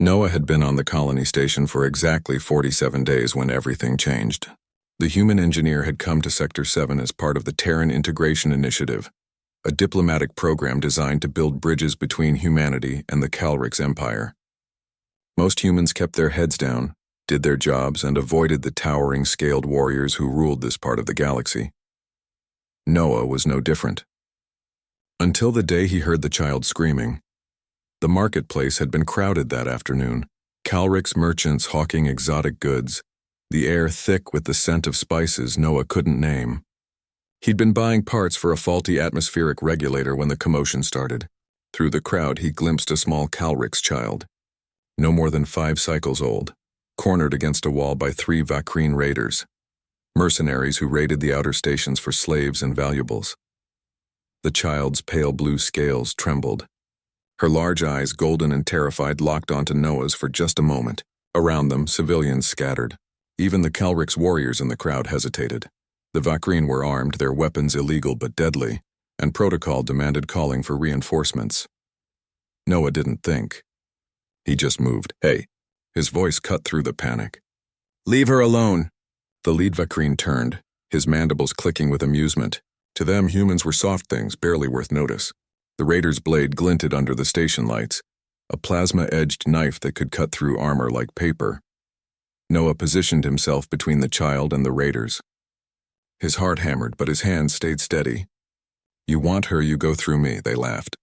Noah had been on the colony station for exactly 47 days when everything changed. The human engineer had come to Sector 7 as part of the Terran Integration Initiative, a diplomatic program designed to build bridges between humanity and the Calrix Empire. Most humans kept their heads down, did their jobs, and avoided the towering scaled warriors who ruled this part of the galaxy. Noah was no different. Until the day he heard the child screaming. The marketplace had been crowded that afternoon, Calrix merchants hawking exotic goods, the air thick with the scent of spices Noah couldn't name. He'd been buying parts for a faulty atmospheric regulator when the commotion started. Through the crowd he glimpsed a small Calrix child, no more than 5 cycles old, cornered against a wall by 3 Vakreen raiders, mercenaries who raided the outer stations for slaves and valuables. The child's pale blue scales trembled. Her large eyes, golden and terrified, locked onto Noah's for just a moment. Around them, civilians scattered. Even the Calrix warriors in the crowd hesitated. The Vakreen were armed, their weapons illegal but deadly, and protocol demanded calling for reinforcements. Noah didn't think. He just moved. "Hey." His voice cut through the panic. "Leave her alone." The lead Vakreen turned, his mandibles clicking with amusement. To them, humans were soft things, barely worth notice. The raider's blade glinted under the station lights, a plasma-edged knife that could cut through armor like paper. Noah positioned himself between the child and the raiders. His heart hammered, but his hands stayed steady. "You want her, you go through me," they laughed.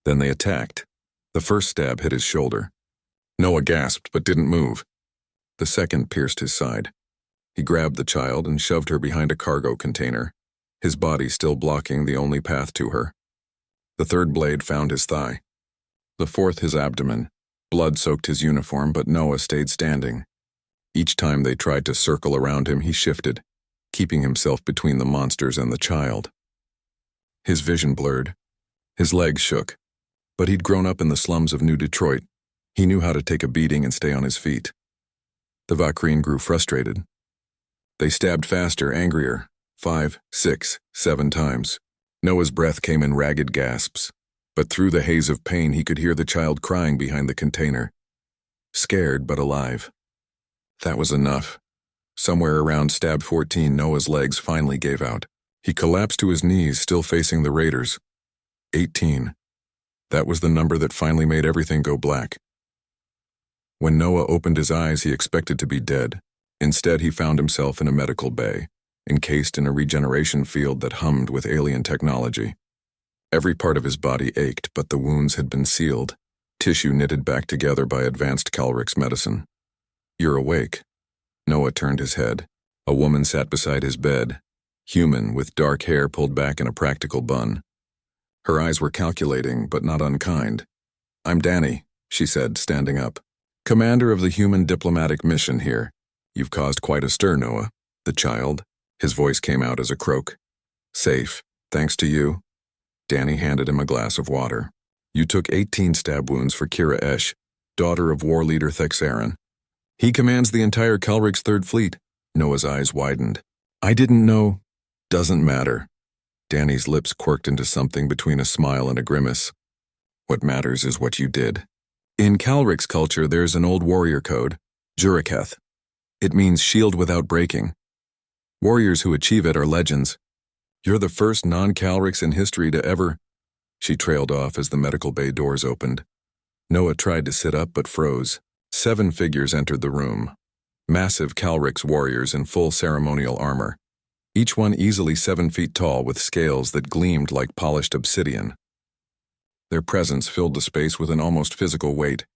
Then they attacked. The first stab hit his shoulder. Noah gasped but didn't move. The second pierced his side. He grabbed the child and shoved her behind a cargo container, his body still blocking the only path to her. The third blade found his thigh. The fourth his abdomen. Blood soaked his uniform, but Noah stayed standing. Each time they tried to circle around him, he shifted, keeping himself between the monsters and the child. His vision blurred. His legs shook. But he'd grown up in the slums of New Detroit. He knew how to take a beating and stay on his feet. The Vakreen grew frustrated. They stabbed faster, angrier, 5, 6, 7 times. Noah's breath came in ragged gasps, but through the haze of pain he could hear the child crying behind the container. Scared but alive. That was enough. Somewhere around stab 14, Noah's legs finally gave out. He collapsed to his knees, still facing the raiders. 18. That was the number that finally made everything go black. When Noah opened his eyes, he expected to be dead. Instead, he found himself in a medical bay, encased in a regeneration field that hummed with alien technology. Every part of his body ached, but the wounds had been sealed, tissue knitted back together by advanced Calrix medicine. "You're awake." Noah turned his head. A woman sat beside his bed, human, with dark hair pulled back in a practical bun. Her eyes were calculating, but not unkind. "I'm Danny," she said, standing up. "Commander of the human diplomatic mission here. You've caused quite a stir, Noah." The child, his voice came out as a croak. "Safe, thanks to you." Danny handed him a glass of water. "You took 18 stab wounds for Kira Esh, daughter of war leader Thexaran. He commands the entire Calrix Third Fleet." Noah's eyes widened. "I didn't know." "Doesn't matter." Danny's lips quirked into something between a smile and a grimace. "What matters is what you did. In Calrix culture, there's an old warrior code, Juraketh. It means shield without breaking. Warriors who achieve it are legends. You're the first non-Calrix in history to ever—" She trailed off as the medical bay doors opened. Noah tried to sit up but froze. 7 figures entered the room. Massive Calrix warriors in full ceremonial armor. Each one easily 7 feet tall with scales that gleamed like polished obsidian. Their presence filled the space with an almost physical weight.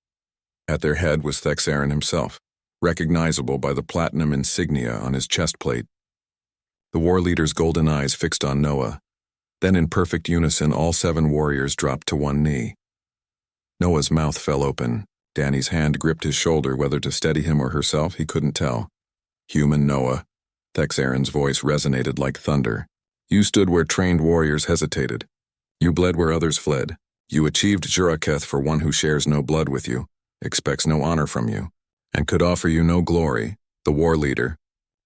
At their head was Thexaran himself, recognizable by the platinum insignia on his chest plate. The war leader's golden eyes fixed on Noah. Then in perfect unison, all 7 warriors dropped to one knee. Noah's mouth fell open. Danny's hand gripped his shoulder, whether to steady him or herself, he couldn't tell. "Human Noah." Thexaran's voice resonated like thunder. "You stood where trained warriors hesitated. You bled where others fled. You achieved Juraketh for one who shares no blood with you, expects no honor from you, and could offer you no glory." The war leader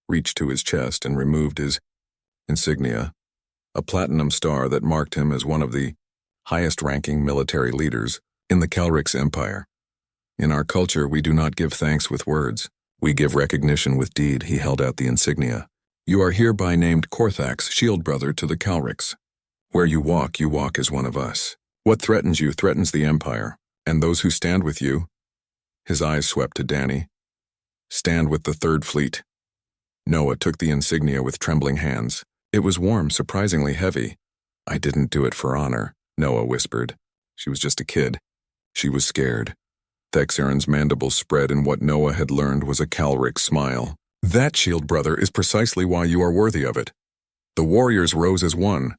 reached to his chest and removed his insignia, a platinum star that marked him as one of the highest-ranking military leaders in the Calrix Empire. In our culture, we do not give thanks with words. We give recognition with deed. He held out the insignia. You are hereby named Korthax, shield brother to the Calrics. Where you walk as one of us. What threatens you threatens the Empire, and those who stand with you. His eyes swept to Danny. Stand with the Third Fleet. Noah took the insignia with trembling hands. It was warm, surprisingly heavy. I didn't do it for honor, Noah whispered. She was just a kid. She was scared. Thexaron's mandibles spread, and what Noah had learned was a Calric smile. That, shield brother, is precisely why you are worthy of it. The warriors rose as one.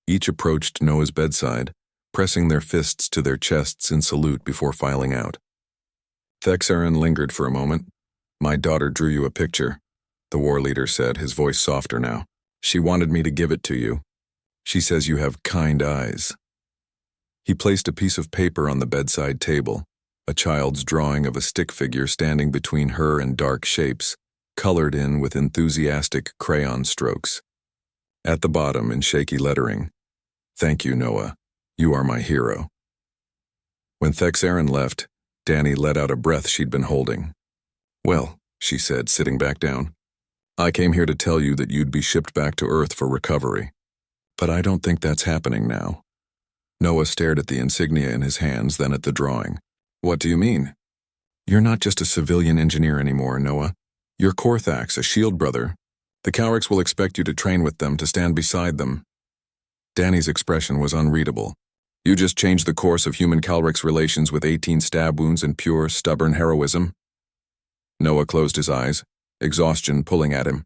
Each approached Noah's bedside, pressing their fists to their chests in salute before filing out. Thexaron lingered for a moment. My daughter drew you a picture, the war leader said, his voice softer now. She wanted me to give it to you. She says you have kind eyes. He placed a piece of paper on the bedside table, a child's drawing of a stick figure standing between her and dark shapes, colored in with enthusiastic crayon strokes. At the bottom, in shaky lettering, "Thank you, Noah. You are my hero." When Thexaron left, Danny let out a breath she'd been holding. Well, she said, sitting back down, I came here to tell you that you'd be shipped back to Earth for recovery. But I don't think that's happening now. Noah stared at the insignia in his hands, then at the drawing. What do you mean? You're not just a civilian engineer anymore, Noah. You're Korthax, a shield brother. The Calrics will expect you to train with them, to stand beside them. Danny's expression was unreadable. You just changed the course of human Calrics relations with 18 stab wounds and pure, stubborn heroism. Noah closed his eyes, exhaustion pulling at him.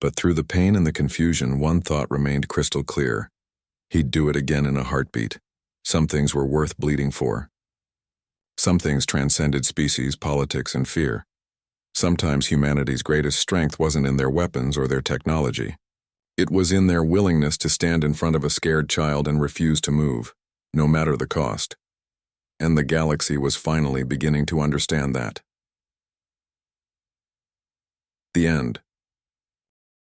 But through the pain and the confusion, one thought remained crystal clear. He'd do it again in a heartbeat. Some things were worth bleeding for. Some things transcended species, politics, and fear. Sometimes humanity's greatest strength wasn't in their weapons or their technology. It was in their willingness to stand in front of a scared child and refuse to move, no matter the cost. And the galaxy was finally beginning to understand that. The end.